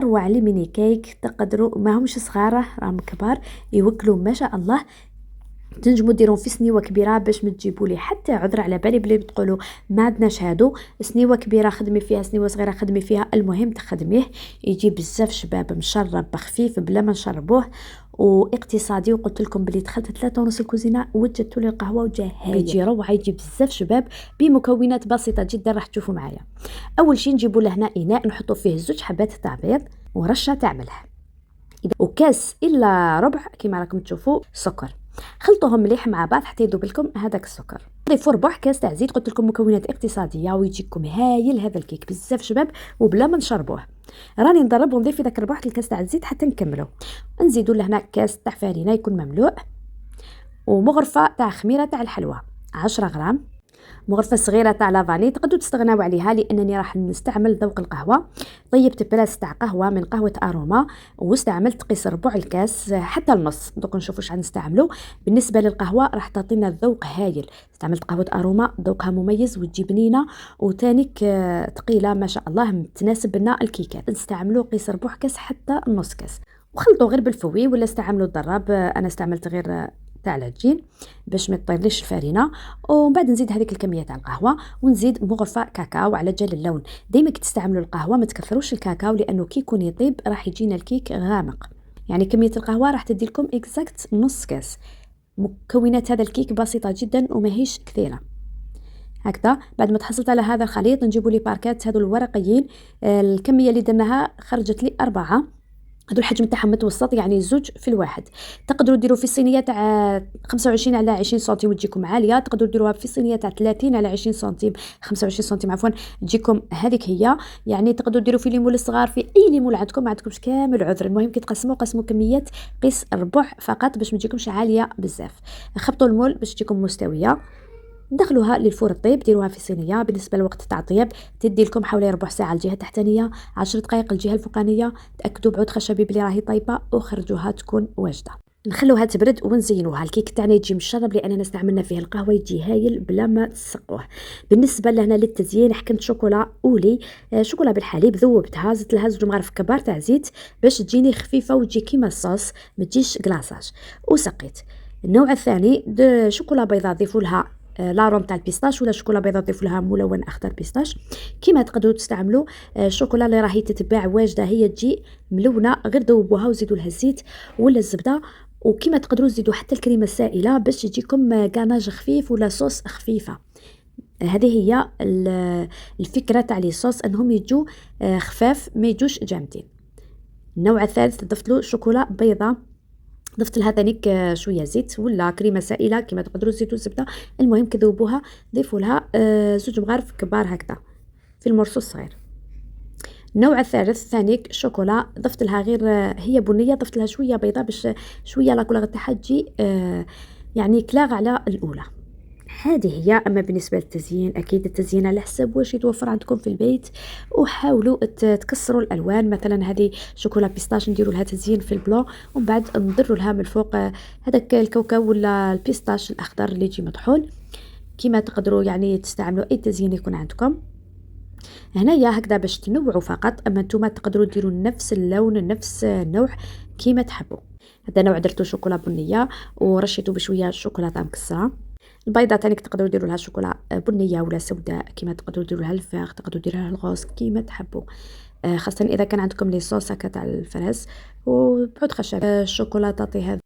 اروع لي ميني كيك تقدروا ما همش صغار راهم كبار يوكلوا ما شاء الله. تنجموا ديرهم في سنيوه كبيره باش ما تجيبوا لي حتى عذر على بالي بلي بتقولوا ما عندناش هادو. سنيوه كبيره خدمي فيها، سنيوه صغيره خدمي فيها، المهم تخدميه يجي بزاف شباب مشرب خفيف بلا ما نشربوه واقتصادي. وقلت لكم بلي دخلت 3:30 الكوزينه وجدت لي القهوه وجاهز يجي روعه يجي بزاف شباب بمكونات بسيطه جدا راح تشوفوا معايا. اول شيء نجيبوا له هنا اناء نحطوا فيه 2 حبات تاع بيض ورشه تاع ملح وكاس الا ربع كما راكم تشوفوا سكر. خلطوهم مليح مع بعض حتى يذوب لكم هذاك السكر. ضيفوا ربع كاس تاع زيت، قلت لكم مكونات اقتصاديه ويجيكم هايل هذا الكيك بزاف شباب وبلا ما نشربوه. راني نضرب ونضيف داك ربع الكاس تاع الزيت حتى نكملوا. نزيدوا لهنا كاس تاع فرينه يكون مملوء، ومغرفه تاع خميره تاع الحلوى 10 غرام، مغرفه صغيره تاع لافاني تقدروا تستغناو عليها لانني راح نستعمل ذوق القهوه. طيبت بلاص تاع قهوه من قهوه اروما واستعملت قيس ربع الكاس حتى النص. دوك نشوفوا واش غنستعملوا. بالنسبه للقهوه راح تعطينا الذوق هايل. استعملت قهوه اروما ذوقها مميز وتجي بنينه وتانيك ثقيله ما شاء الله تناسب لنا الكيكات. نستعملوا قيس ربع كاس حتى النص كاس وخلطوا غير بالفوي ولا استعملوا الضراب. انا استعملت غير تاع العجين باش ما يطيرليش الفرينه. ومن بعد نزيد هذيك الكميه تاع القهوه ونزيد مغرفه كاكاو على جال اللون. ديما كي تستعملوا القهوه ما تكثروش الكاكاو لانه كي يكون يطيب راح يجينا الكيك غامق. يعني كميه القهوه راح تدي لكم اكزاكت نص كاس. مكونات هذا الكيك بسيطه جدا وماهيش كثيره. هكذا بعد ما تحصلت على هذا الخليط نجيبوا لي باركات هذو الورقيين. الكميه اللي درناها خرجت لي 4. هادو الحجم تاعهم متوسط يعني 2 في الواحد. تقدروا ديروا في صينيه تاع 25 على 20 سنتيم وتجيكم عاليه. تقدروا ديروها في صينيه تاع 30 على 20 سنتيم 25 سنتيم عفوا تجيكم هذيك هي. يعني تقدروا ديروا في ليمون الصغار في اي ليمون عندكم ما عندكمش كامل عذر. المهم كي قسموا كميات قيس ربع فقط باش ما تجيكمش عاليه بزاف. خبطوا المول باش تجيكم مستويه. ندخلوها للفور الطيب. ديروها في صينيه. بالنسبه لوقت تاع الطياب تدي لكم حوالي ربع ساعه الجهه التحتانيه، 10 دقائق الجهه الفوقانيه. تاكدوا بعود خشبي بلي راهي طيبه وخرجوها تكون واجده. نخلوها تبرد ونزينوها. الكيك تاعنا يجي مشرب لاننا استعملنا فيه القهوه يجي هايل بلا ما تسقوه. بالنسبه لهنا للتزيين حكمت شوكولا اولي، شوكولا بالحليب ذوبتها زدت لها 2 مغارف كبار تاع زيت باش تجيني خفيفه وتجي كيما الصوص ما تجيش كلاصاج وسقيت. النوع الثاني شوكولا بيضاء ضيفوا لها لاروم تاع البيستاش ولا شوكولا بيضاء ضيف لها ملون اخضر بيستاش. كيما تقدروا تستعملوا الشوكولا اللي راهي تتباع واجده هي تجي ملونه غير ذوبوها وزيدوا لها الزيت ولا الزبده. وكيما تقدروا تزيدوا حتى الكريمه السائله باش تجيكم كاناج خفيف ولا صوص خفيفه. هذه هي الفكره تاع لي صوص انهم يجوا خفاف ما يجوش جامدين. النوع الثالث ضفت له شوكولا بيضاء ضفت لها ثانيك شويه زيت ولا كريمه سائله كما تقدروا تزيدوا الزبده. المهم كذوبوها ضيفوا لها 2 مغارف كبار هكذا في المرصوص الصغير. النوع الثالث ثانيك شوكولا ضفت لها غير هي بنيه ضفت لها شويه بيضاء باش شويه لا كولور تاعها تجي يعني كلاغ على الاولى. هذه هي. اما بالنسبه للتزيين اكيد التزيين على حسب واش يتوفر عندكم في البيت وحاولوا تكسروا الالوان. مثلا هذه شوكولا بيستاش نديروا لها تزيين في البلو ومن بعد نضروا لها من الفوق هذاك الكاوكاو ولا البيستاش الاخضر اللي يجي مطحون. كما تقدروا يعني تستعملوا اي تزيين يكون عندكم. هنايا هكذا باش تنوعوا فقط. اما نتوما تقدروا ديروا نفس اللون نفس النوع كيما تحبوا. هذا نوع درتو شوكولا بنيه ورشيته بشويه شوكولاته مكسره. البيضه تاني تقدروا ديروا لها شوكولا بنيه ولا سوداء كيما تقدروا ديروا لها الفاخ تقدروا ديروا لها الغوص كيما تحبوا. خاصه اذا كان عندكم لي صوص هكا تاع الفراس وبعود خشب الشوكولاته هذا